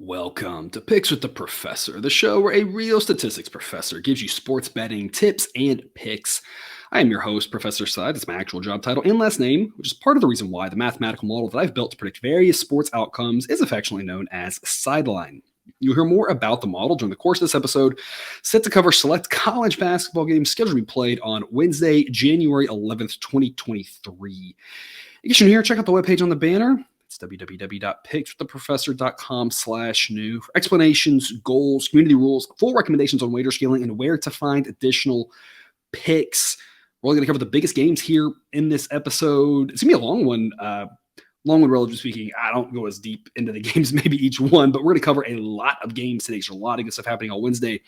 Welcome to Picks with the Professor, the show where a real statistics professor gives you sports betting tips and picks. I am your host, Professor Side. That's my actual job title and last name, which is part of the reason why the mathematical model that I've built to predict various sports outcomes is affectionately known as Sideline. You'll hear more about the model during the course of this episode, set to cover select college basketball games scheduled to be played on Wednesday, January 11th, 2023. In case you're new here, check out the webpage on the banner. It's www.pickswiththeprofessor.com/new for explanations, goals, community rules, full recommendations on wager scaling, and where to find additional picks. We're only going to cover the biggest games here in this episode. It's going to be a long one. Relatively speaking. I don't go as deep into the games, maybe each one, but we're going to cover a lot of games today. There's a lot of good stuff happening on Wednesday. I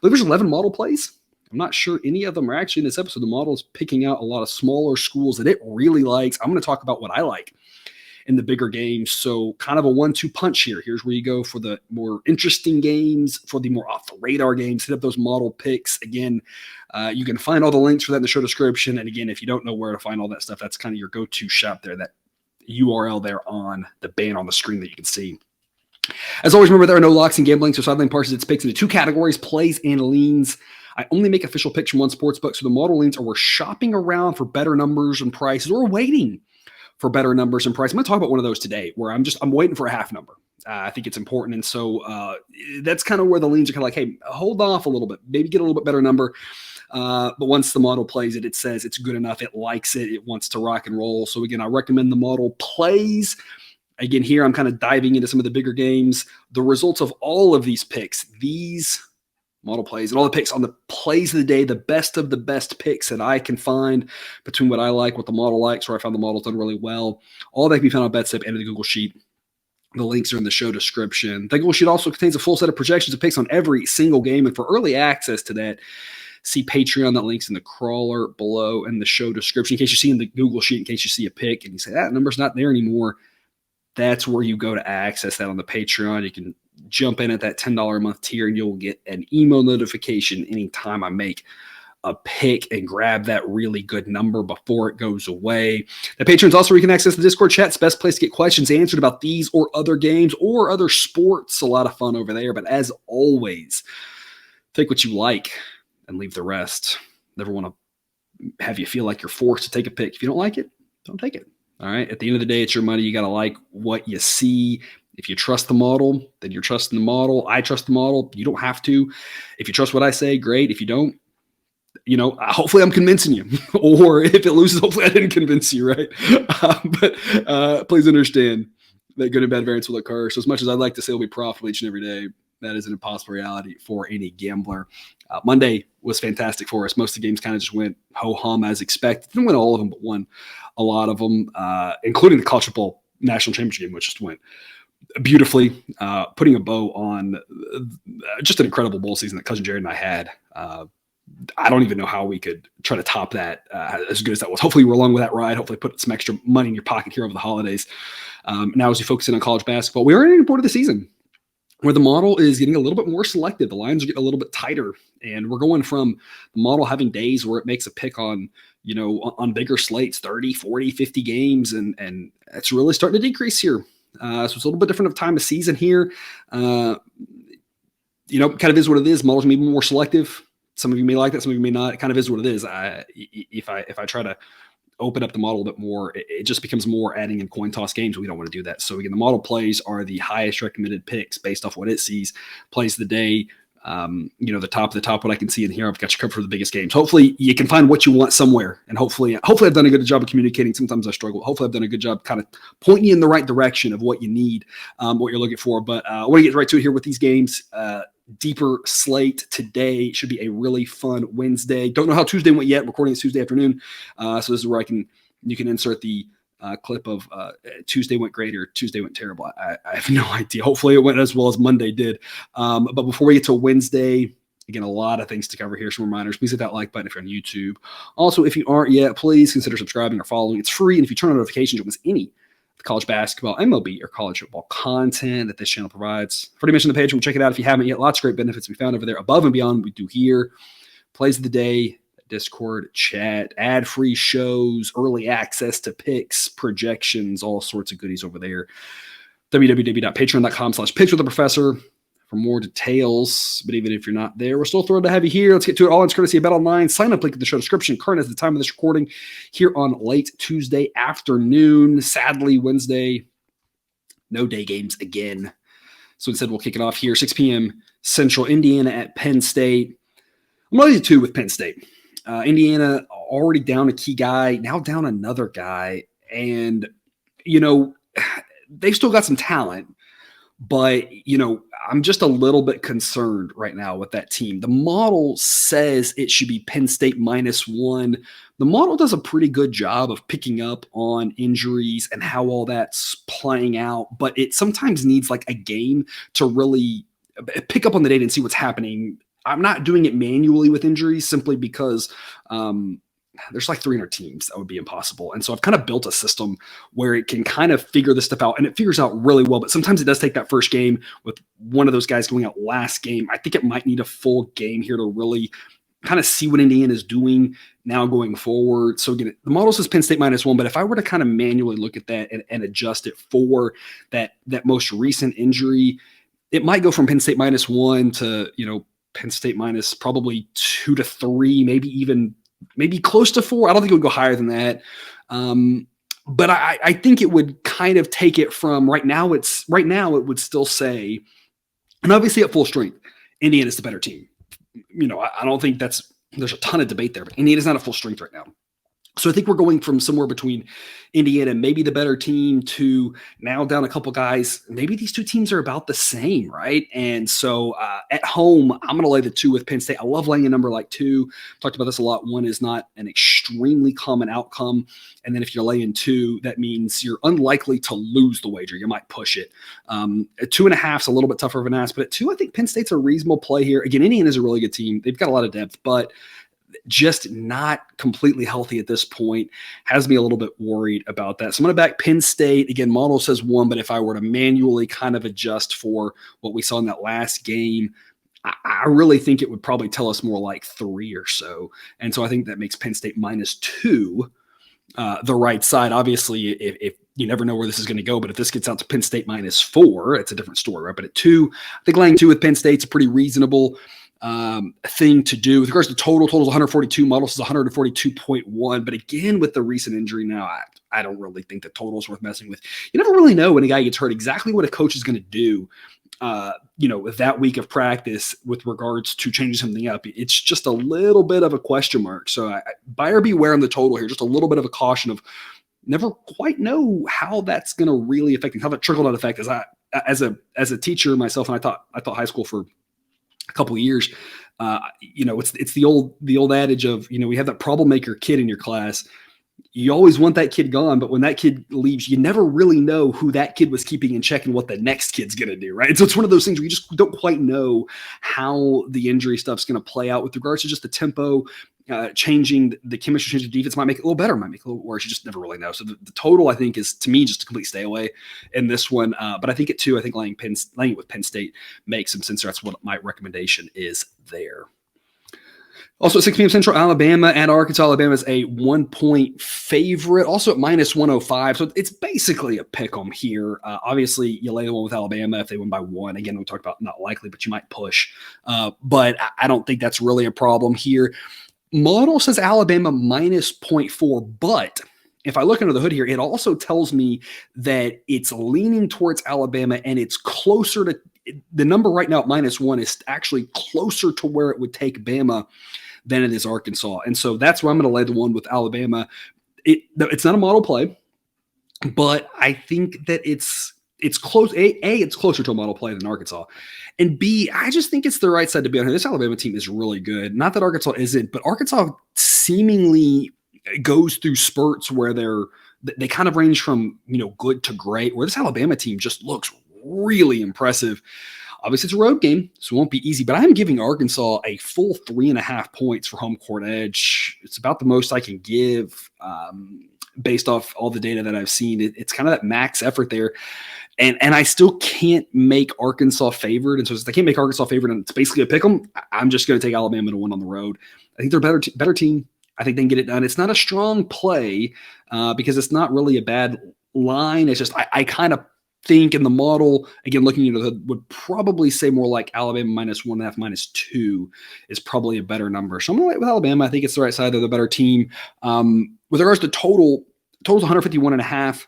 believe there's 11 model plays. I'm not sure any of them are actually in this episode. The model is picking out a lot of smaller schools that it really likes. I'm going to talk about what I like in the bigger games. So kind of a 1-2 punch here. Here's where you go for the more interesting games, for the more off the radar games. Hit up those model picks. Again, you can find all the links for that in the show description. And again, if you don't know where to find all that stuff, that's kind of your go-to shop there. That URL there on the banner on the screen that you can see. As always, remember there are no locks in gambling. So Sideline parses its picks into two categories, plays and leans. I only make official picks from one sports book. So the model leans are we're shopping around for better numbers and prices, or waiting for better numbers and price. I'm going to talk about one of those today where I'm waiting for a half number. I think it's important. And so that's kind of where the leans are kind of like, hey, hold off a little bit, maybe get a little bit better number. But once the model plays it, it says it's good enough. It likes it. It wants to rock and roll. So again, I recommend the model plays. Again, here I'm kind of diving into some of the bigger games. The results of all of these picks, these model plays and all the picks on the plays of the day, the best of the best picks that I can find between what I like, what the model likes, where I found the model's done really well. All that can be found on BetSip and in the Google Sheet. The links are in the show description. The Google Sheet also contains a full set of projections of picks on every single game. And for early access to that, see Patreon. That link's in the crawler below in the show description. In case you see in the Google Sheet, in case you see a pick and you say, that number's not there anymore, that's where you go to access that on the Patreon. You can jump in at that $10 a month tier and you'll get an email notification anytime I make a pick and grab that really good number before it goes away. The patrons also, where you can access the Discord chat. It's the best place to get questions answered about these or other games or other sports. A lot of fun over there. But as always, take what you like and leave the rest. Never want to have you feel like you're forced to take a pick. If you don't like it, don't take it. All right. At the end of the day, it's your money. You got to like what you see. If you trust the model, then you're trusting the model. I trust the model. You don't have to. If you trust what I say, great. If you don't, hopefully I'm convincing you. Or if it loses, hopefully I didn't convince you, right? But please understand that good and bad variance will occur. So as much as I'd like to say it'll be profitable each and every day, that is an impossible reality for any gambler. Monday was fantastic for us. Most of the games kind of just went ho-hum as expected. Didn't win all of them, but won a lot of them, including the college football national championship game, which just went beautifully, putting a bow on just an incredible bowl season that Cousin Jared and I had. I don't even know how we could try to top that as good as that was. Hopefully we're along with that ride. Hopefully put some extra money in your pocket here over the holidays. Now as we focus in on college basketball, we are in a point of the season where the model is getting a little bit more selective. The lines are getting a little bit tighter, and we're going from the model having days where it makes a pick on, on bigger slates, 30, 40, 50 games, and it's really starting to decrease here. So it's a little bit different of time of season here. Kind of is what it is. Models may be more selective. Some of you may like that. Some of you may not. It kind of is what it is. If I try to open up the model a bit more, it just becomes more adding in coin toss games. We don't want to do that. So again, the model plays are the highest recommended picks based off what it sees. Plays of the day, the top of the top, what I can see in here, I've got you covered for the biggest games. Hopefully you can find what you want somewhere. And hopefully I've done a good job of communicating. Sometimes I struggle. Hopefully I've done a good job kind of pointing you in the right direction of what you need, what you're looking for. But I want to get right to it here with these games. Deeper slate today. Should be a really fun Wednesday. Don't know how Tuesday went yet. Recording is Tuesday afternoon. So this is where you can insert the clip of Tuesday went great or Tuesday went terrible. I have no idea. Hopefully it went as well as Monday did. But before we get to Wednesday, again, a lot of things to cover here. Some reminders. Please hit that like button if you're on YouTube. Also, if you aren't yet, please consider subscribing or following. It's free. And if you turn on notifications, you'll miss any college basketball, MLB, or college football content that this channel provides. I've already mentioned the page. We'll check it out if you haven't yet. Lots of great benefits we found over there above and beyond what we do here. Plays of the day, Discord, chat, ad-free shows, early access to picks, projections, all sorts of goodies over there. www.patreon.com/picks with the professor for more details. But even if you're not there, we're still thrilled to have you here. Let's get to it all. It's courtesy of BetOnline. Sign up link in the show description. Current at the time of this recording here on late Tuesday afternoon. Sadly, Wednesday, no day games again. So instead, we'll kick it off here, 6 p.m. Central, Indiana at Penn State. I'm going to do 2 with Penn State. Indiana already down a key guy, now down another guy. And, they've still got some talent. But, I'm just a little bit concerned right now with that team. The model says it should be Penn State -1. The model does a pretty good job of picking up on injuries and how all that's playing out, but it sometimes needs like a game to really pick up on the data and see what's happening. I'm not doing it manually with injuries simply because there's like 300 teams. That would be impossible. And so I've kind of built a system where it can kind of figure this stuff out, and it figures out really well. But sometimes it does take that first game with one of those guys going out last game. I think it might need a full game here to really kind of see what Indiana is doing now going forward. So again, the model says Penn State -1, but if I were to kind of manually look at that and adjust it for that most recent injury, it might go from Penn State -1 to, Penn State minus probably 2 to 3, maybe close to 4. I don't think it would go higher than that. But I think it would kind of take it from right now it would still say, and obviously at full strength, Indiana's the better team. I don't think there's a ton of debate there, but Indiana's not at full strength right now. So I think we're going from somewhere between Indiana, maybe the better team, to now down a couple guys. Maybe these two teams are about the same, right? And so at home, I'm going to lay the 2 with Penn State. I love laying a number like 2. Talked about this a lot. 1 is not an extremely common outcome. And then if you're laying 2, that means you're unlikely to lose the wager. You might push it. At 2.5 is a little bit tougher of an ask, but at 2, I think Penn State's a reasonable play here. Again, Indiana's a really good team. They've got a lot of depth, but just not completely healthy at this point. Has me a little bit worried about that. So I'm going to back Penn State. Again, model says 1, but if I were to manually kind of adjust for what we saw in that last game, I really think it would probably tell us more like 3 or so. And so I think that makes Penn State -2 the right side. Obviously, if you never know where this is going to go, but if this gets out to Penn State -4, it's a different story, right? But at 2, I think laying 2 with Penn State's a pretty reasonable thing to do. With regards to totals 142, model says 142.1. But again, with the recent injury now, I don't really think the total is worth messing with. You never really know when a guy gets hurt exactly what a coach is going to do, with that week of practice with regards to changing something up. It's just a little bit of a question mark. So buyer beware on the total here. Just a little bit of a caution of never quite know how that's going to really affect, and how that trickle-down effect is. As a teacher myself, and I taught high school for a couple of years, it's the old adage of, we have that problem maker kid in your class. You always want that kid gone, but when that kid leaves, you never really know who that kid was keeping in check and what the next kid's going to do, right? And so it's one of those things where you just don't quite know how the injury stuff's going to play out with regards to just the tempo. Changing the chemistry, changing the defense might make it a little better, might make it a little worse. You just never really know. So the total, I think, is, to me, just a complete stay away in this one. But I think at 2, I think laying it with Penn State makes some sense. That's what my recommendation is there. Also at 6 p.m. Central, Alabama at Arkansas. Alabama is a 1-point favorite, also at -105. So it's basically a pick 'em here. Obviously, you lay the one with Alabama if they win by 1. Again, we talked about not likely, but you might push. But I don't think that's really a problem here. Model says Alabama -0.4, but if I look under the hood here, it also tells me that it's leaning towards Alabama, and it's closer to the number right now at -1 is actually closer to where it would take Bama than it is Arkansas. And so that's where I'm going to lay the one with Alabama. It's not a model play, but I think that it's close. It's closer to a model play than Arkansas. And B, I just think it's the right side to be on here. This Alabama team is really good. Not that Arkansas isn't, but Arkansas seemingly goes through spurts where they kind of range from, good to great, where this Alabama team just looks really impressive. Obviously, it's a road game, so it won't be easy, but I'm giving Arkansas a full 3.5 points for home court edge. It's about the most I can give based off all the data that I've seen. It's kind of that max effort there. And I still can't make Arkansas favored. And so since I can't make Arkansas favored and it's basically a pick 'em, I'm just going to take Alabama to win on the road. I think they're a better team. I think they can get it done. It's not a strong play because it's not really a bad line. It's just I kind of think in the model, again, looking into it, would probably say more like Alabama -1.5, -2 is probably a better number. So I'm going to wait with Alabama. I think it's the right side. They're the better team. With regards to total's 151.5.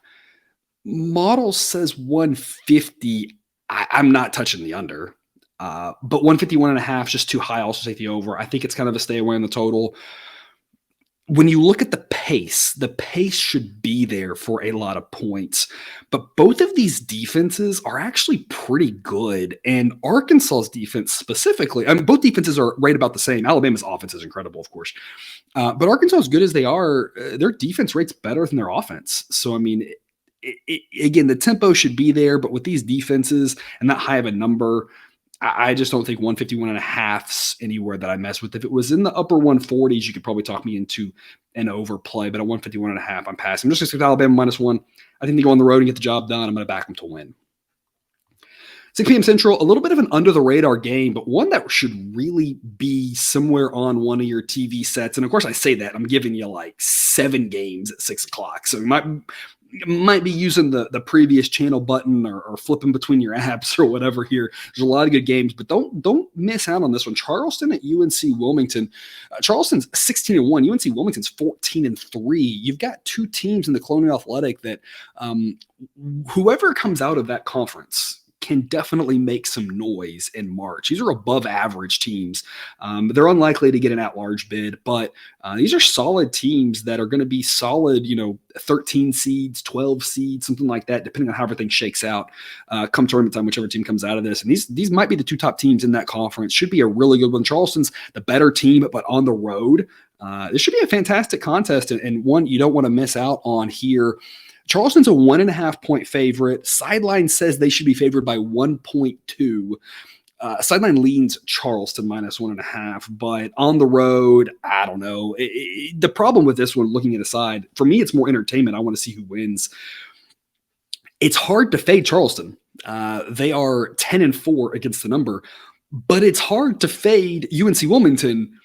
Model says 150. I'm not touching the under. But 151.5 is just too high. Also take the over. I think it's kind of a stay away on the total. When you look at the pace should be there for a lot of points. But both of these defenses are actually pretty good. And Arkansas's defense specifically, I mean, both defenses are right about the same. Alabama's offense is incredible, of course. But Arkansas, as good as they are, their defense rate's better than their offense. So, I mean, again, the tempo should be there. But with these defenses and that high of a number, I just don't think 151.5's anywhere that I mess with. If it was in the upper 140s, you could probably talk me into an overplay. But at 151.5, I'm passing. I'm just going to stick with Alabama -1. I think they go on the road and get the job done. I'm going to back them to win. 6 p.m. Central, a little bit of an under-the-radar game, but one that should really be somewhere on one of your TV sets. And, of course, I say that. I'm giving you like 7 games at 6 o'clock. So you might be using the previous channel button or flipping between your apps or whatever here. There's a lot of good games, but don't miss out on this one. Charleston at UNC Wilmington. Charleston's 16-1. UNC Wilmington's 14-3. You've got 2 teams in the Colonial Athletic that whoever comes out of that conference can definitely make some noise in March. These are above average teams. They're unlikely to get an at-large bid, but these are solid teams that are going to be solid, 13 seeds, 12 seeds, something like that, depending on how everything shakes out come tournament time, whichever team comes out of this. And these might be the 2 top teams in that conference. Should be a really good one. Charleston's the better team, but on the road, this should be a fantastic contest and one you don't want to miss out on here. Charleston's a 1.5 point favorite. Sideline says they should be favored by 1.2. Sideline leans Charleston -1.5, but on the road, I don't know. The problem with this one, looking at a side, for me, it's more entertainment. I want to see who wins. It's hard to fade Charleston. They are 10-4 against the number, but it's hard to fade UNC Wilmington.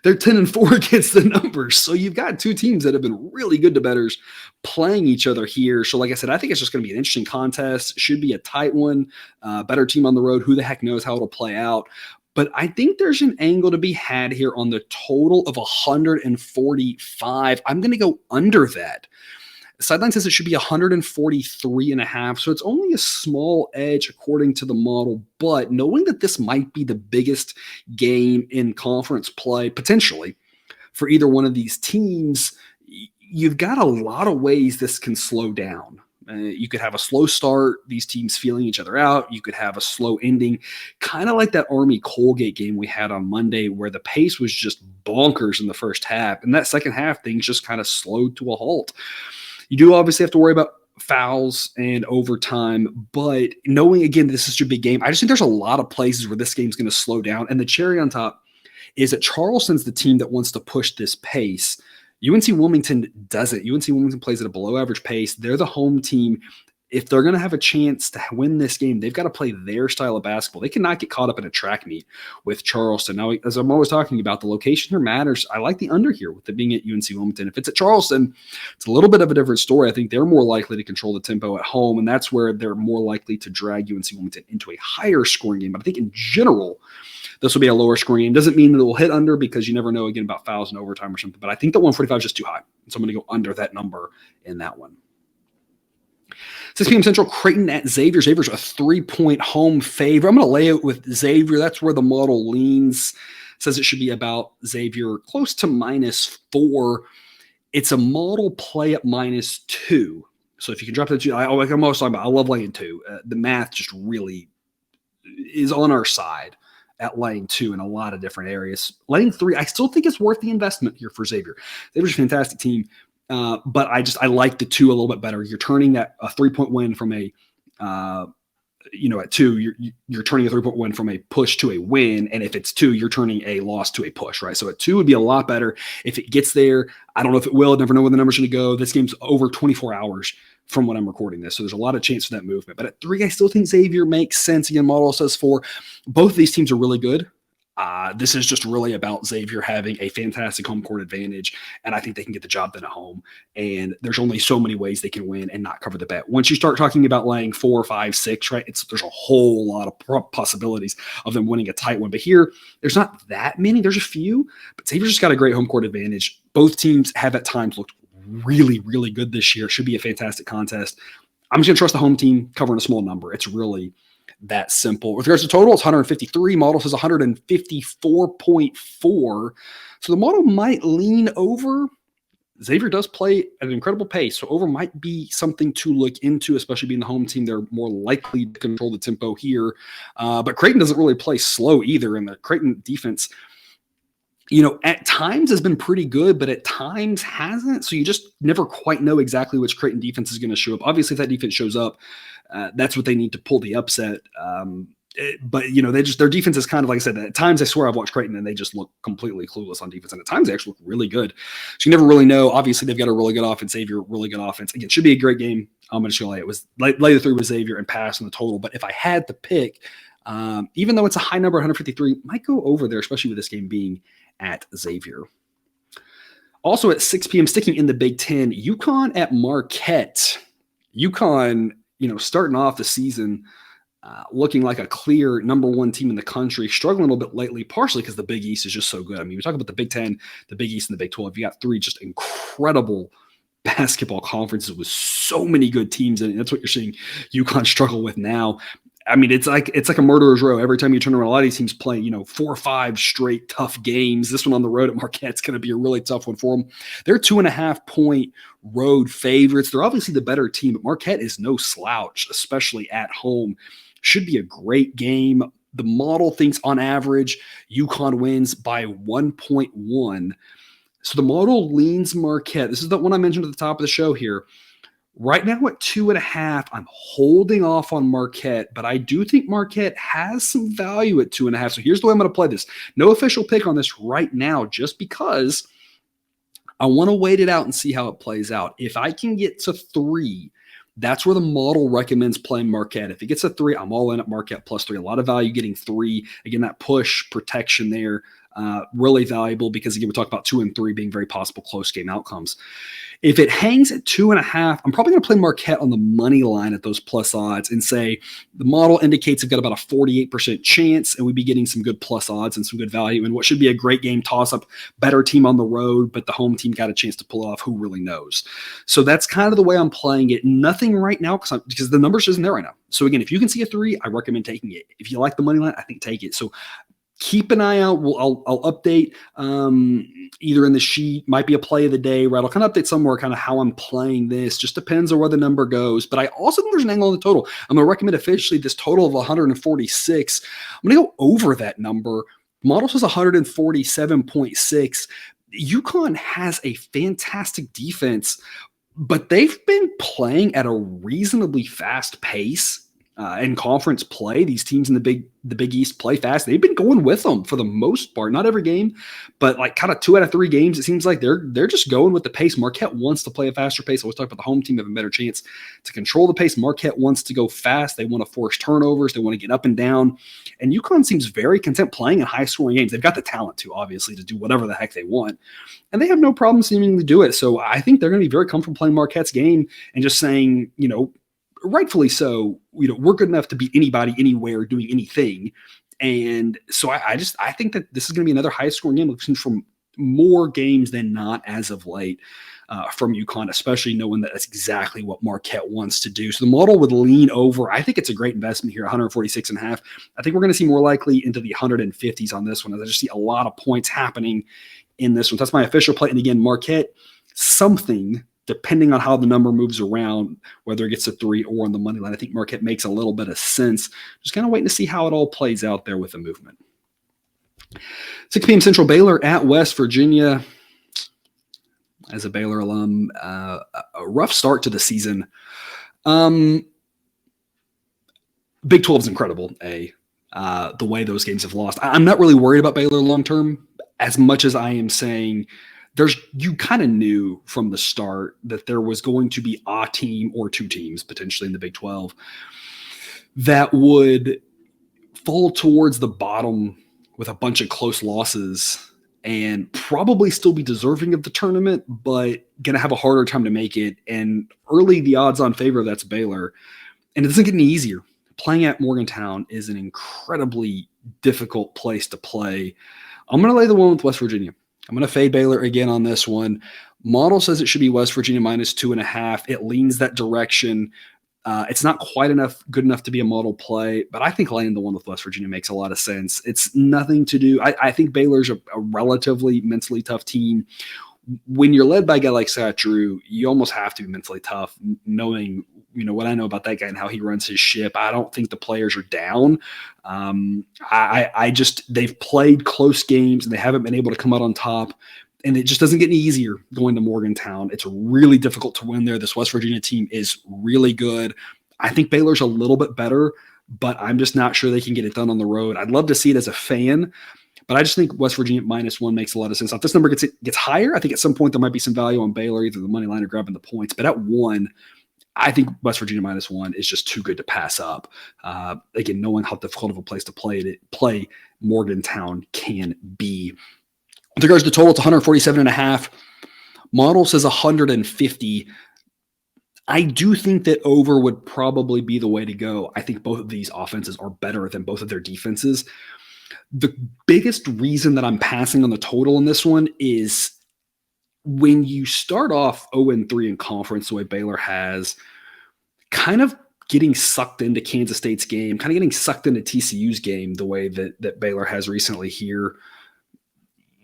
They're 10-4 against the numbers. So you've got 2 teams that have been really good to bettors playing each other here. So like I said, I think it's just going to be an interesting contest. Should be a tight one. Better team on the road. Who the heck knows how it'll play out. But I think there's an angle to be had here on the total of 145. I'm going to go under that. Sideline says it should be 143.5. So it's only a small edge according to the model. But knowing that this might be the biggest game in conference play, potentially, for either one of these teams, you've got a lot of ways this can slow down. You could have a slow start, these teams feeling each other out. You could have a slow ending, kind of like that Army-Colgate game we had on Monday where the pace was just bonkers in the first half. And that second half, things just kind of slowed to a halt. You do obviously have to worry about fouls and overtime, but knowing, again, this is your big game, I just think there's a lot of places where this game's going to slow down. And the cherry on top is that Charleston's the team that wants to push this pace. UNC Wilmington doesn't. UNC Wilmington plays at a below average pace. They're the home team. If they're going to have a chance to win this game, they've got to play their style of basketball. They cannot get caught up in a track meet with Charleston. Now, as I'm always talking about, the location here matters. I like the under here with it being at UNC Wilmington. If it's at Charleston, it's a little bit of a different story. I think they're more likely to control the tempo at home, and that's where they're more likely to drag UNC Wilmington into a higher scoring game. But I think in general, this will be a lower scoring game. Doesn't mean that it will hit under because you never know, again, about fouls and overtime or something. But I think that 145 is just too high. So I'm going to go under that number in that one. 6 p.m. Central, Creighton at Xavier. Xavier's a 3-point home favor. I'm going to lay it with Xavier. That's where the model leans. Says it should be about Xavier close to -4. It's a model play at -2. So if you can drop that, like I'm always talking about, I love laying 2. The math just really is on our side at laying 2 in a lot of different areas. Laying 3, I still think it's worth the investment here for Xavier. Xavier's a fantastic team. But I like the 2 a little bit better. You're turning a 3-point win from a, at 2, you're turning a 3-point win from a push to a win. And if it's 2, you're turning a loss to a push, right? So at 2 would be a lot better. If it gets there, I don't know if it will. Never know where the number's going to go. This game's over 24 hours from when I'm recording this. So there's a lot of chance for that movement. But at 3, I still think Xavier makes sense. Again, model says 4. Both of these teams are really good. This is just really about Xavier having a fantastic home court advantage, and I think they can get the job done at home. And there's only so many ways they can win and not cover the bet. Once you start talking about laying 4, 5, 6, right, there's a whole lot of possibilities of them winning a tight one. But here, there's not that many. There's a few, but Xavier's just got a great home court advantage. Both teams have at times looked really, really good this year. It should be a fantastic contest. I'm just going to trust the home team covering a small number. It's really that simple. With regards to total, it's 153. Model says 154.4. So the model might lean over. Xavier does play at an incredible pace, so over might be something to look into, especially being the home team. They're more likely to control the tempo here. But Creighton doesn't really play slow either, and the Creighton defense, at times has been pretty good, but at times hasn't. So you just never quite know exactly which Creighton defense is going to show up. Obviously, if that defense shows up, that's what they need to pull the upset. But their defense is kind of, like I said, at times I swear I've watched Creighton and they just look completely clueless on defense. And at times they actually look really good. So you never really know. Obviously, they've got a really good offense. Xavier, really good offense. Again, should be a great game. I'm going to lay the 3 with Xavier and pass on the total. But if I had to pick, even though it's a high number, 153, might go over there, especially with this game being at Xavier. Also at 6 p.m., sticking in the Big Ten, UConn at Marquette. UConn, starting off the season looking like a clear number 1 team in the country, struggling a little bit lately, partially because the Big East is just so good. I mean, we talk about the Big Ten, the Big East, and the Big 12. You got 3 just incredible basketball conferences with so many good teams in it. That's what you're seeing UConn struggle with now. I mean, it's like a murderer's row. Every time you turn around, a lot of these teams play, 4 or 5 straight tough games. This one on the road at Marquette's going to be a really tough one for them. They're 2.5-point road favorites. They're obviously the better team, but Marquette is no slouch, especially at home. Should be a great game. The model thinks on average, UConn wins by 1.1. So the model leans Marquette. This is the one I mentioned at the top of the show here. Right now at 2.5, I'm holding off on Marquette, but I do think Marquette has some value at 2.5. So here's the way I'm going to play this. No official pick on this right now, just because I want to wait it out and see how it plays out. If I can get to 3, that's where the model recommends playing Marquette. If it gets a 3, I'm all in at Marquette plus 3. A lot of value getting 3. Again, that push protection there, really valuable because, again, we talked about 2 and 3 being very possible close game outcomes. If it hangs at 2.5, I'm probably going to play Marquette on the money line at those plus odds and say the model indicates they've got about a 48% chance, and we'd be getting some good plus odds and some good value in what should be a great game toss-up, better team on the road, but the home team got a chance to pull off. Who really knows? So that's kind of the way I'm playing it. Nothing right now because the numbers isn't there right now. So again, if you can see a 3, I recommend taking it. If you like the money line, I think take it. So keep an eye out. I'll update either in the sheet, might be a play of the day, right? I'll kind of update somewhere kind of how I'm playing this. Just depends on where the number goes. But I also think there's an angle on the total. I'm going to recommend officially this total of 146. I'm going to go over that number. Model says 147.6. UConn has a fantastic defense, but they've been playing at a reasonably fast pace. In conference play, these teams in the Big East play fast. They've been going with them for the most part, not every game, but like kind of 2 out of 3 games. It seems like they're just going with the pace. Marquette wants to play a faster pace. I always talk about the home team having a better chance to control the pace. Marquette wants to go fast. They want to force turnovers. They want to get up and down. And UConn seems very content playing in high-scoring games. They've got the talent to, obviously, to do whatever the heck they want. And they have no problem seemingly to do it. So I think they're going to be very comfortable playing Marquette's game and just saying, rightfully so, we're good enough to beat anybody, anywhere, doing anything. And so I think that this is going to be another high-scoring game, looking from more games than not as of late from UConn, especially knowing that that's exactly what Marquette wants to do. So the model would lean over. I think it's a great investment here, 146.5. I think we're going to see more likely into the 150s on this one, as I just see a lot of points happening in this one. That's my official play. And again, Marquette, something – depending on how the number moves around, whether it gets to 3 or on the money line, I think Marquette makes a little bit of sense. Just kind of waiting to see how it all plays out there with the movement. 6 p.m. Central, Baylor at West Virginia. As a Baylor alum, a rough start to the season. Big 12 is incredible, the way those games have lost. I'm not really worried about Baylor long-term as much as I am saying – you kind of knew from the start that there was going to be a team or 2 teams potentially in the Big 12 that would fall towards the bottom with a bunch of close losses and probably still be deserving of the tournament, but going to have a harder time to make it. And early, the odds-on favor of that's Baylor. And it doesn't get any easier. Playing at Morgantown is an incredibly difficult place to play. I'm going to lay the one with West Virginia. I'm going to fade Baylor again on this one. Model says it should be West Virginia -2.5. It leans that direction. It's not quite good enough to be a model play, but I think laying the one with West Virginia makes a lot of sense. It's nothing to do. I think Baylor's a relatively mentally tough team. When you're led by a guy like Scott Drew, you almost have to be mentally tough, knowing what I know about that guy and how he runs his ship. I don't think the players are down. They've played close games and they haven't been able to come out on top. And it just doesn't get any easier going to Morgantown. It's really difficult to win there. This West Virginia team is really good. I think Baylor's a little bit better, but I'm just not sure they can get it done on the road. I'd love to see it as a fan, but I just think West Virginia -1 makes a lot of sense. Now, if this number gets higher, I think at some point there might be some value on Baylor, either the money line or grabbing the points. But at 1, I think West Virginia -1 is just too good to pass up. Again, knowing how difficult of a place to play Morgantown can be. With regards to total, it's 147.5. Model says 150. I do think that over would probably be the way to go. I think both of these offenses are better than both of their defenses. The biggest reason that I'm passing on the total in this one is when you start off 0-3 in conference the way Baylor has, kind of getting sucked into Kansas State's game, kind of getting sucked into TCU's game the way that Baylor has recently here,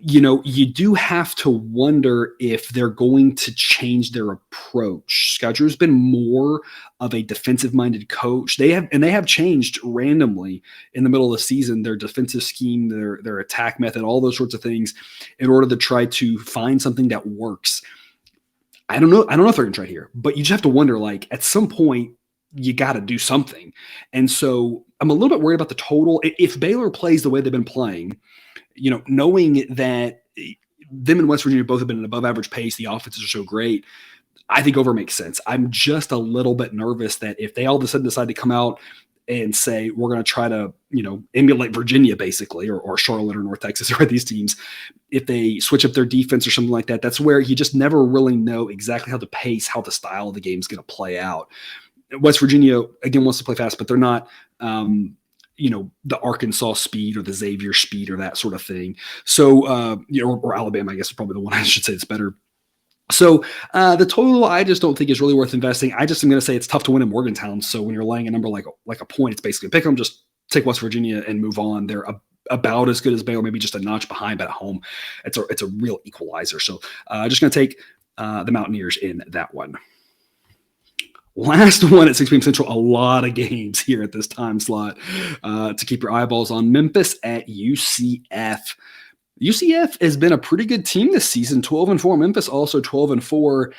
you do have to wonder if they're going to change their approach. Scott Drew's been more of a defensive-minded coach. They have changed randomly in the middle of the season their defensive scheme, their attack method, all those sorts of things, in order to try to find something that works. I don't know if they're going to try here, but you just have to wonder, at some point, you got to do something. And so I'm a little bit worried about the total. If Baylor plays the way they've been playing, knowing that them and West Virginia both have been an above average pace, the offenses are so great, I think over makes sense. I'm just a little bit nervous that if they all of a sudden decide to come out and say, we're going to try to, emulate Virginia basically, or Charlotte or North Texas or these teams, if they switch up their defense or something like that, that's where you just never really know exactly how the pace, how the style of the game is going to play out. West Virginia, again, wants to play fast, but they're not, the Arkansas speed or the Xavier speed or that sort of thing. So, or Alabama, I guess is probably the one I should say it's better. So the total, I just don't think is really worth investing. I just am going to say it's tough to win in Morgantown. So when you're laying a number like a point, it's basically pick them, just take West Virginia and move on. They're about as good as Baylor, maybe just a notch behind, but at home, it's a real equalizer. So just going to take the Mountaineers in that one. Last one at 6 p.m. Central, a lot of games here at this time slot to keep your eyeballs on. Memphis at UCF. UCF has been a pretty good team this season, 12-4. Memphis also 12-4.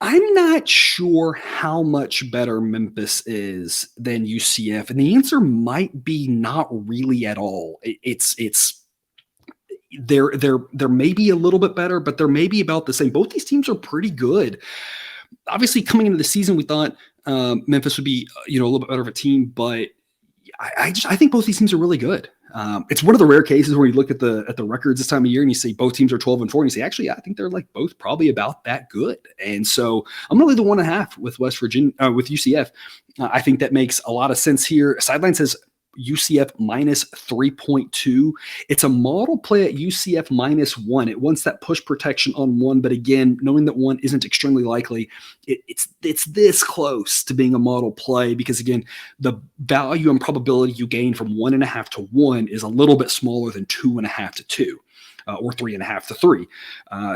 I'm not sure how much better Memphis is than UCF, and the answer might be not really at all. They're maybe a little bit better, but they're maybe about the same. Both these teams are pretty good. Obviously, coming into the season, we thought Memphis would be, a little bit better of a team, but I think both these teams are really good. It's one of the rare cases where you look at the records this time of year and you see both teams are 12-4, and you say, actually, I think they're both probably about that good. And so I'm going to lay the 1.5 with West Virginia, with UCF. I think that makes a lot of sense here. Sideline says UCF -3.2. It's a model play at UCF -1. It wants that push protection on 1, but again, knowing that 1 isn't extremely likely, it's this close to being a model play because again, the value and probability you gain from 1.5 to 1 is a little bit smaller than 2.5 to 2, or 3.5 to 3.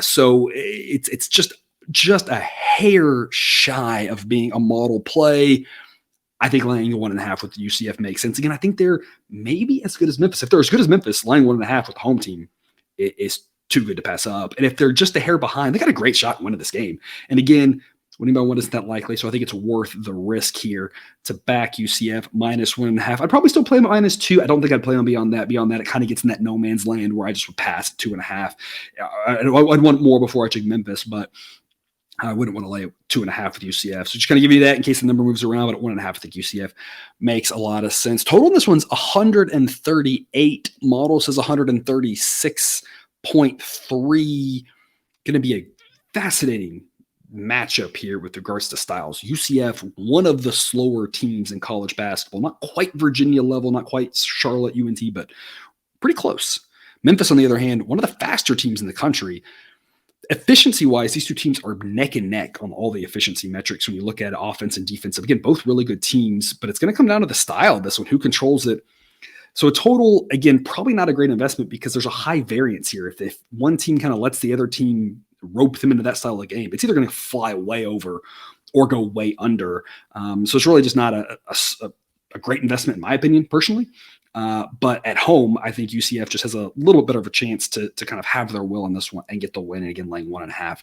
So it's just a hair shy of being a model play. I think laying 1.5 with the UCF makes sense. Again, I think they're maybe as good as Memphis. If they're as good as Memphis, laying 1.5 with the home team is too good to pass up. And if they're just a hair behind, they got a great shot in winning this game. And again, winning by 1 isn't that likely, so I think it's worth the risk here to back UCF -1.5. I'd probably still play them at -2. I don't think I'd play them beyond that. Beyond that, it kind of gets in that no man's land where I just would pass at 2.5. I'd want more before I took Memphis, but I wouldn't want to lay 2.5 with UCF. So just kind of give you that in case the number moves around, but at 1.5, I think UCF makes a lot of sense. Total in this one's 138. Model says 136.3. Going to be a fascinating matchup here with regards to styles. UCF, one of the slower teams in college basketball, not quite Virginia level, not quite Charlotte, UNT, but pretty close. Memphis, on the other hand, one of the faster teams in the country. Efficiency-wise, these two teams are neck and neck on all the efficiency metrics when you look at offense and defense. Again, both really good teams, but it's going to come down to the style of this one, who controls it. So a total, again, probably not a great investment because there's a high variance here. If one team kind of lets the other team rope them into that style of game, it's either going to fly way over or go way under. So it's really just not a great investment, in my opinion, personally. But at home, I think UCF just has a little bit better of a chance to kind of have their will in this one and get the win. And again, laying 1.5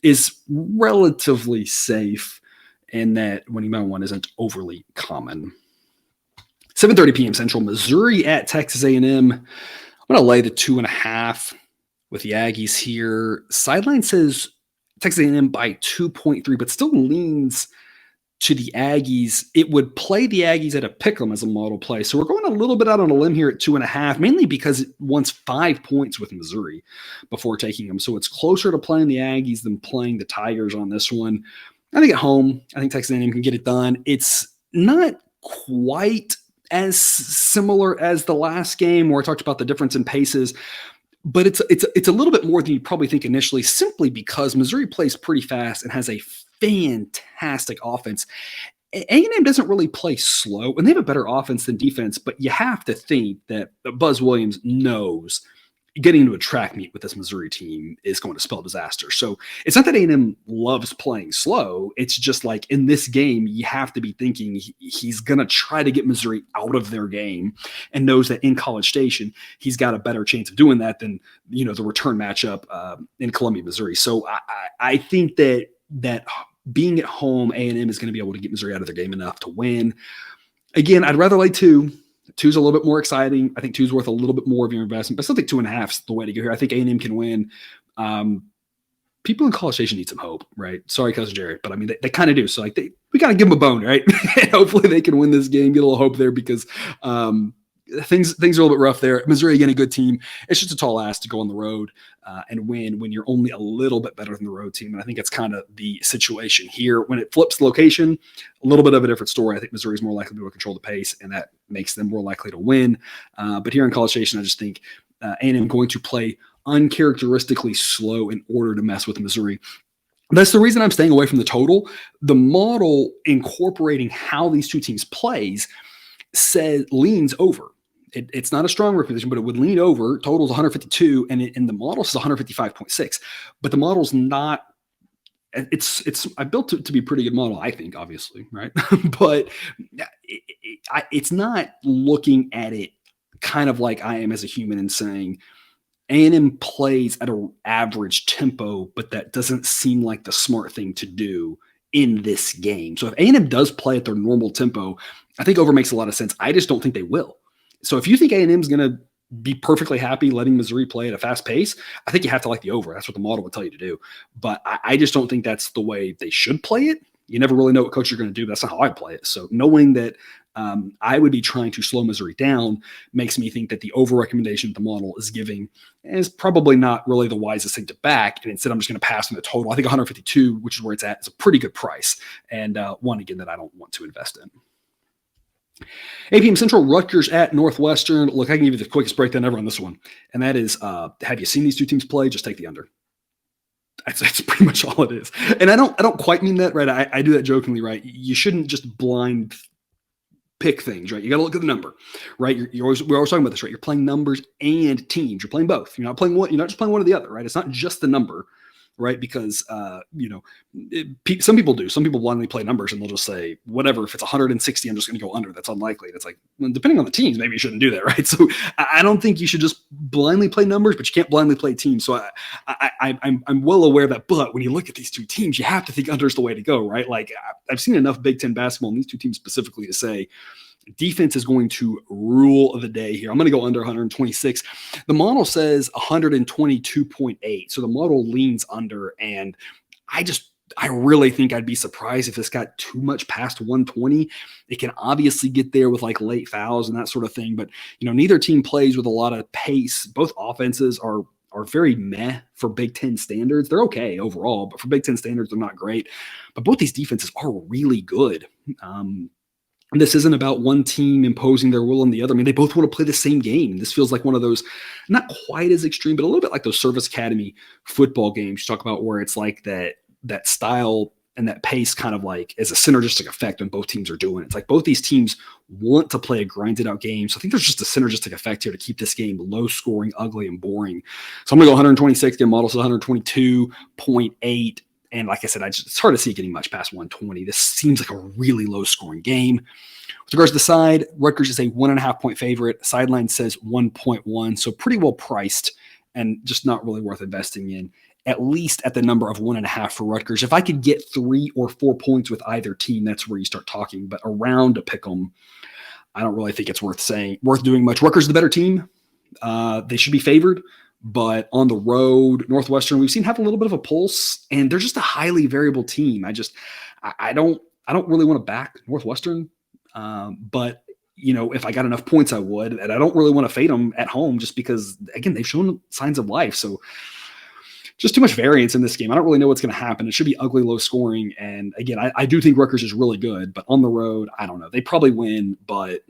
is relatively safe in that winning by 1 isn't overly common. 7:30 p.m. Central, Missouri at Texas A&M. I'm going to lay the 2.5 with the Aggies here. Sideline says Texas A&M by 2.3, but still leans to the Aggies. It would play the Aggies at a pick'em as a model play. So we're going a little bit out on a limb here at 2.5, mainly because it wants 5 points with Missouri before taking them. So it's closer to playing the Aggies than playing the Tigers on this one. I think at home, I think Texas A&M can get it done. It's not quite as similar as the last game where I talked about the difference in paces, but it's a little bit more than you probably think initially, simply because Missouri plays pretty fast and has a fantastic offense. A&M doesn't really play slow, and they have a better offense than defense, but you have to think that Buzz Williams knows getting into a track meet with this Missouri team is going to spell disaster. So it's not that A&M loves playing slow. It's just like in this game, you have to be thinking he's going to try to get Missouri out of their game and knows that in College Station, he's got a better chance of doing that than, the return matchup in Columbia, Missouri. So I think that being at home, A&M is going to be able to get Missouri out of their game enough to win. Again, I'd rather lay 2. 2's a little bit more exciting. I think 2's worth a little bit more of your investment, but I still think 2.5 is the way to go here. I think A&M can win. People in College Station need some hope, right? Sorry, Cousin Jared, but I mean, they kind of do. So we got to give them a bone, right? Hopefully they can win this game, get a little hope there because things are a little bit rough there. Missouri, again, a good team. It's just a tall ask to go on the road and win when you're only a little bit better than the road team. And I think it's kind of the situation here. When it flips location, a little bit of a different story. I think Missouri's more likely to be able to control the pace, and that makes them more likely to win. But here in College Station, I just think A&M going to play uncharacteristically slow in order to mess with Missouri. That's the reason I'm staying away from the total. The model incorporating how these two teams plays leans over. It's not a strong reposition, but it would lean over. Total's 152, and the model says 155.6. But the model's not. I built it to be a pretty good model, I think, obviously, right? But it's not looking at it kind of like I am as a human and saying A&M plays at an average tempo, but that doesn't seem like the smart thing to do in this game. So if A&M does play at their normal tempo, I think over makes a lot of sense. I just don't think they will. So if you think A&M is going to be perfectly happy letting Missouri play at a fast pace, I think you have to like the over. That's what the model would tell you to do. But I just don't think that's the way they should play it. You never really know what coach you're going to do. That's not how I play it. So knowing that I would be trying to slow Missouri down makes me think that the over recommendation the model is giving is probably not really the wisest thing to back. And instead, I'm just going to pass on the total. I think 152, which is where it's at, is a pretty good price. And one, again, that I don't want to invest in. 8 p.m. Central, Rutgers at Northwestern. Look, I can give you the quickest breakdown ever on this one. And that is, have you seen these two teams play? Just take the under. That's pretty much all it is. And I don't quite mean that, right? I do that jokingly, right? You shouldn't just blind pick things, right? You got to look at the number, right? We're always talking about this, right? You're playing numbers and teams. You're playing both. You're not playing one. You're not just playing one or the other, right? It's not just the number, right? Because some people do. Some people blindly play numbers and they'll just say, whatever. If it's 160, I'm just going to go under. That's unlikely. And it's like, well, depending on the teams, maybe you shouldn't do that, right? So I don't think you should just blindly play numbers, but you can't blindly play teams. So I'm well aware of that. But when you look at these two teams, you have to think under is the way to go, right? Like I've seen enough Big Ten basketball and these two teams specifically to say defense is going to rule the day here. I'm going to go under 126. The model says 122.8. So the model leans under, and I just I really think I'd be surprised if this got too much past 120. It can obviously get there with like late fouls and that sort of thing, but neither team plays with a lot of pace. Both offenses are very meh for Big Ten standards. They're okay overall, but for Big Ten standards, they're not great. But both these defenses are really good. This isn't about one team imposing their will on the other. I mean, they both want to play the same game. This feels like one of those, not quite as extreme, but a little bit like those Service Academy football games you talk about, where it's like that style and that pace kind of like is a synergistic effect when both teams are doing it. It's like both these teams want to play a grinded out game. So I think there's just a synergistic effect here to keep this game low scoring, ugly, and boring. So I'm going to go 126, get models 122.8. And like I said, it's hard to see it getting much past 120. This seems like a really low scoring game. With regards to the side, Rutgers is a 1.5 point favorite. Sideline says 1.1. So pretty well priced and just not really worth investing in, at least at the number of 1.5 for Rutgers. If I could get 3 or 4 points with either team, that's where you start talking. But around a pick 'em, I don't really think it's worth doing much. Rutgers is the better team. They should be favored. But on the road, Northwestern, we've seen have a little bit of a pulse, and they're just a highly variable team. I don't really want to back Northwestern, but if I got enough points, I would. And I don't really want to fade them at home, just because again they've shown signs of life. So just too much variance in this game. I don't really know what's going to happen. It should be ugly, low scoring. And again, I do think Rutgers is really good, but on the road, I don't know. They probably win, but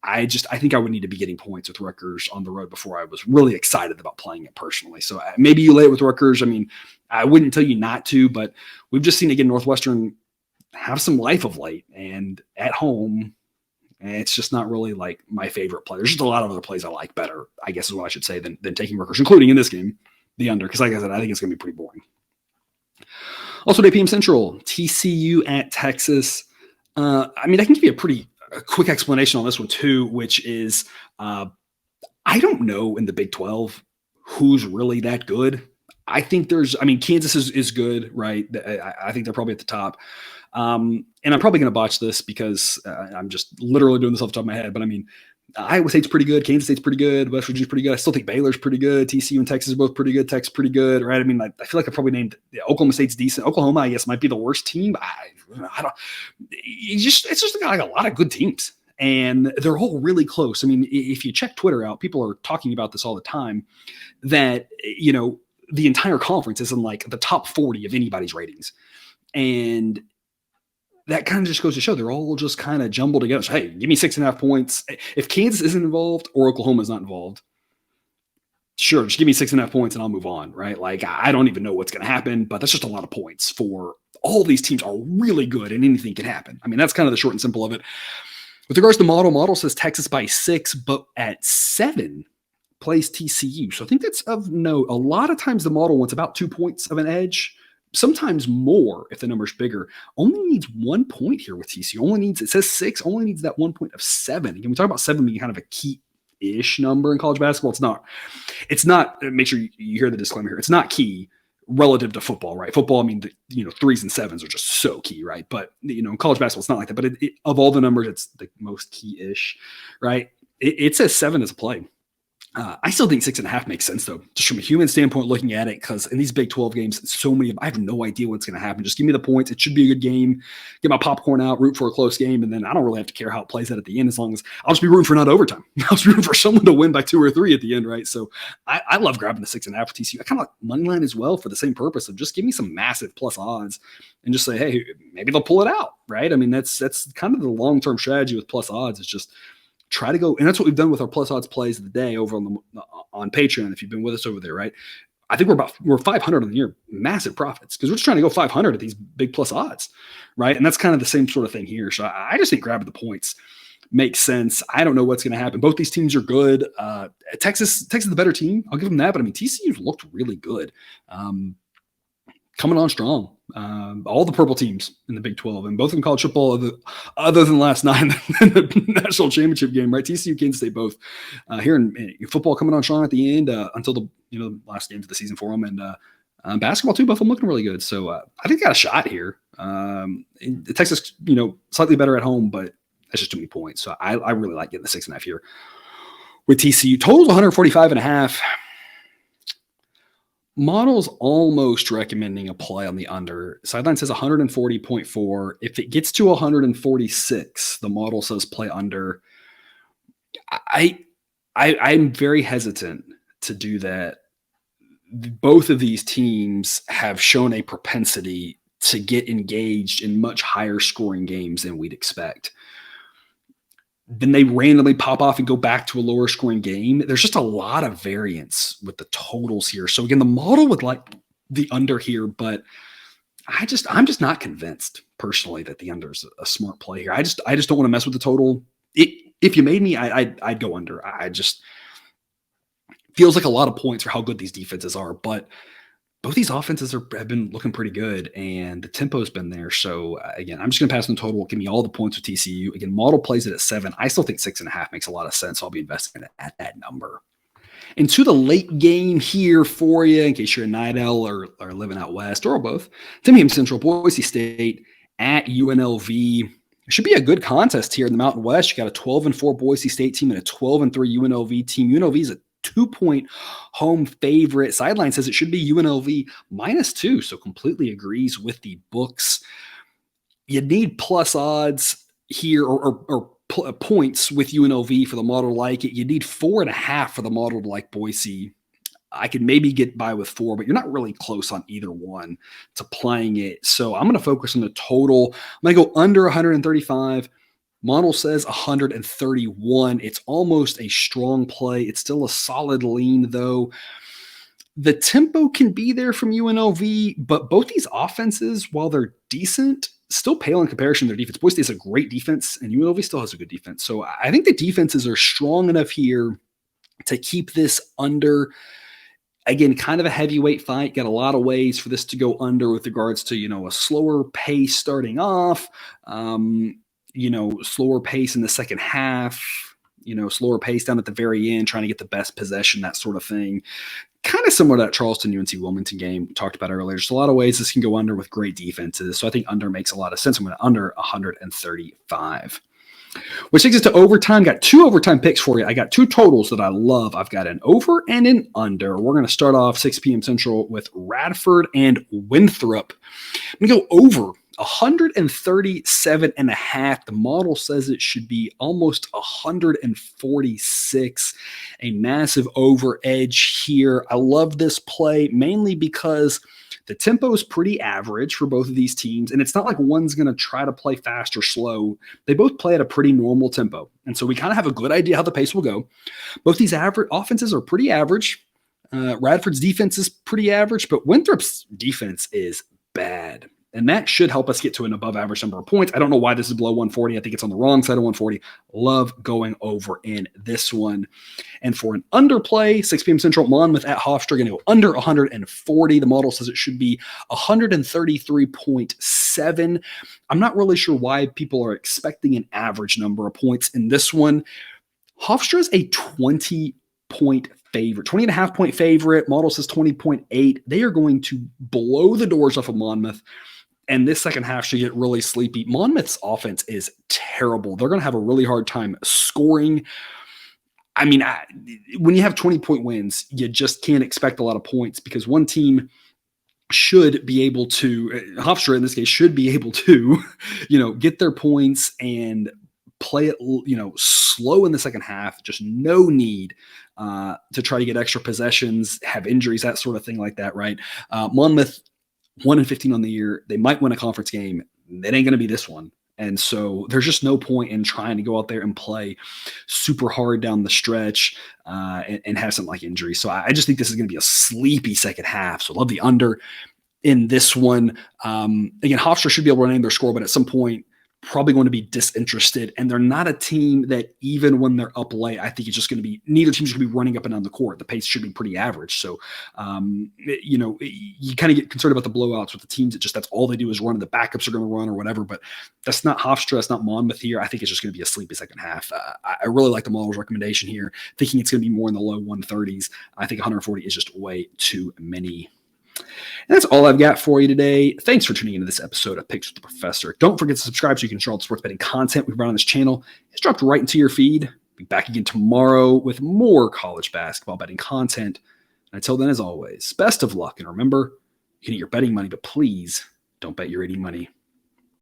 I think I would need to be getting points with Rutgers on the road before I was really excited about playing it personally. So maybe you lay it with Rutgers. I mean, I wouldn't tell you not to, but we've just seen, again, Northwestern have some life of late, and at home, it's just not really like my favorite play. There's just a lot of other plays I like better, I guess is what I should say, than taking Rutgers, including in this game, the under, because like I said, I think it's going to be pretty boring. Also, at 8 p.m. Central, TCU at Texas. I can give you a quick explanation on this one too, which is I don't know in the Big 12 who's really that good. I think Kansas is good, right? I think they're probably at the top. And I'm probably going to botch this because I'm just literally doing this off the top of my head. But Iowa State's pretty good. Kansas State's pretty good. West Virginia's pretty good. I still think Baylor's pretty good. TCU and Texas are both pretty good. Tech's pretty good, right? I feel like I probably named Oklahoma State's decent. Oklahoma, I guess, might be the worst team. I don't. It's just like a lot of good teams, and they're all really close. If you check Twitter out, people are talking about this all the time. That the entire conference is in like the top 40 of anybody's ratings, and that kind of just goes to show they're all just kind of jumbled together. So, hey, give me 6.5 points. If Kansas isn't involved or Oklahoma is not involved, sure, just give me 6.5 points and I'll move on, right? Like, I don't even know what's going to happen, but that's just a lot of points for all these teams are really good and anything can happen. That's kind of the short and simple of it. With regards to model says Texas by 6, but at 7 plays TCU. So I think that's of note. A lot of times the model wants about 2 points of an edge. Sometimes more if the number's bigger. Only needs 1 point here with TCU. It says 6, only needs that 1 point of 7. Again, we talk about 7 being kind of a key-ish number in college basketball. It's not, make sure you hear the disclaimer here. It's not key relative to football, right? Football, 3s and 7s are just so key, right? But, in college basketball, it's not like that. But of all the numbers, it's the most key-ish, right? It says 7 as a play. I still think 6.5 makes sense, though, just from a human standpoint, looking at it, because in these Big 12 games, so many I have no idea what's going to happen. Just give me the points. It should be a good game. Get my popcorn out, root for a close game, and then I don't really have to care how it plays out at the end, as long as I'll just be rooting for not overtime. I'll just be rooting for someone to win by 2 or 3 at the end, right? So I love grabbing the 6.5 for TCU. I kind of like money line as well for the same purpose of just give me some massive plus odds and just say, hey, maybe they'll pull it out, right? That's kind of the long-term strategy with plus odds, is just try to go, and that's what we've done with our plus odds plays of the day over on Patreon. If you've been with us over there, right? I think we're 500 on the year, massive profits, because we're just trying to go 500 at these big plus odds, right? And that's kind of the same sort of thing here. So I just think grabbing the points makes sense. I don't know what's going to happen. Both these teams are good. Texas is the better team. I'll give them that. But TCU's looked really good, coming on strong. All the purple teams in the Big 12, and both in college football, other than last night in the national championship game, right? TCU, Kansas State, both here in football coming on strong at the end until the last games of the season for them, and basketball too. Both of them looking really good. So I think they got a shot here. Texas, slightly better at home, but that's just too many points. So I really like getting the 6.5 here with TCU. Total's 145.5. Model's almost recommending a play on the under. Sideline says 140.4. If it gets to 146, the model says play under. I'm very hesitant to do that. Both of these teams have shown a propensity to get engaged in much higher scoring games than we'd expect. Then they randomly pop off and go back to a lower scoring game. There's just a lot of variance with the totals here. So again, the model would like the under here, but I'm just not convinced personally that the under is a smart play here. I just don't want to mess with the total. If you made me, I'd go under. I just feels like a lot of points for how good these defenses are, but both these offenses have been looking pretty good, and the tempo's been there. So, again, I'm just going to pass on the total. Give me all the points with TCU. Again, model plays it at 7. I still think 6.5 makes a lot of sense. So I'll be investing at that number. And to the late game here for you, in case you're a night owl or living out west, or both, 10 p.m. Central, Boise State at UNLV. It should be a good contest here in the Mountain West. You got a 12-4 Boise State team and a 12-3 UNLV team. UNLV is a 2-point home favorite. Sideline says it should be UNLV -2, so completely agrees with the books. You need plus odds here or points with UNLV for the model to like it. You need 4.5 for the model to like Boise. I could maybe get by with 4, but you're not really close on either one to playing it. So I'm going to focus on the total. I'm going to go under 135. Model says 131. It's almost a strong play. It's still a solid lean, though. The tempo can be there from UNLV, but both these offenses, while they're decent, still pale in comparison to their defense. Boise State has a great defense, and UNLV still has a good defense. So I think the defenses are strong enough here to keep this under. Again, kind of a heavyweight fight. Got a lot of ways for this to go under with regards to, a slower pace starting off. Slower pace in the second half, slower pace down at the very end, trying to get the best possession, that sort of thing. Kind of similar to that Charleston UNC Wilmington game we talked about earlier. Just a lot of ways this can go under with great defenses. So I think under makes a lot of sense. I'm going to under 135. Which takes us to overtime. Got 2 overtime picks for you. I got 2 totals that I love. I've got an over and an under. We're going to start off 6 p.m. Central with Radford and Winthrop. I'm going to go over 137.5. The model says it should be almost 146. A massive over edge here. I love this play mainly because the tempo is pretty average for both of these teams, and it's not like one's going to try to play fast or slow. They both play at a pretty normal tempo, and so we kind of have a good idea how the pace will go. Both these offenses are pretty average. Radford's defense is pretty average, but Winthrop's defense is bad. And that should help us get to an above average number of points. I don't know why this is below 140. I think it's on the wrong side of 140. Love going over in this one. And for an underplay, 6 p.m. Central, Monmouth at Hofstra, going to go under 140. The model says it should be 133.7. I'm not really sure why people are expecting an average number of points in this one. Hofstra is a 20-point favorite, 20.5-point favorite. Model says 20.8. They are going to blow the doors off of Monmouth. And this second half should get really sleepy. Monmouth's offense is terrible. They're going to have a really hard time scoring. I mean, when you have 20-point wins, you just can't expect a lot of points because one team should be able to, Hofstra in this case, should be able to, get their points and play it, slow in the second half. Just no need to try to get extra possessions, have injuries, that sort of thing like that, right? Monmouth, 1-15 on the year. They might win a conference game. It ain't going to be this one. And so there's just no point in trying to go out there and play super hard down the stretch and have something like injury. So I just think this is going to be a sleepy second half. So love the under in this one. Again, Hofstra should be able to name their score, but at some point, probably going to be disinterested. And they're not a team that even when they're up late, I think it's just going to be, neither team's going to be running up and down the court. The pace should be pretty average. So, you kind of get concerned about the blowouts with the teams that that's all they do is run and the backups are going to run or whatever. But that's not Hofstra. That's not Monmouth here. I think it's just going to be a sleepy second half. I really like the model's recommendation here, thinking it's going to be more in the low 130s. I think 140 is just way too many. And that's all I've got for you today. Thanks for tuning into this episode of Picks with the Professor. Don't forget to subscribe so you can enjoy all the sports betting content we run on this channel. It's dropped right into your feed. Be back again tomorrow with more college basketball betting content. Until then, as always, best of luck. And remember, you can eat your betting money, but please don't bet your 80 money.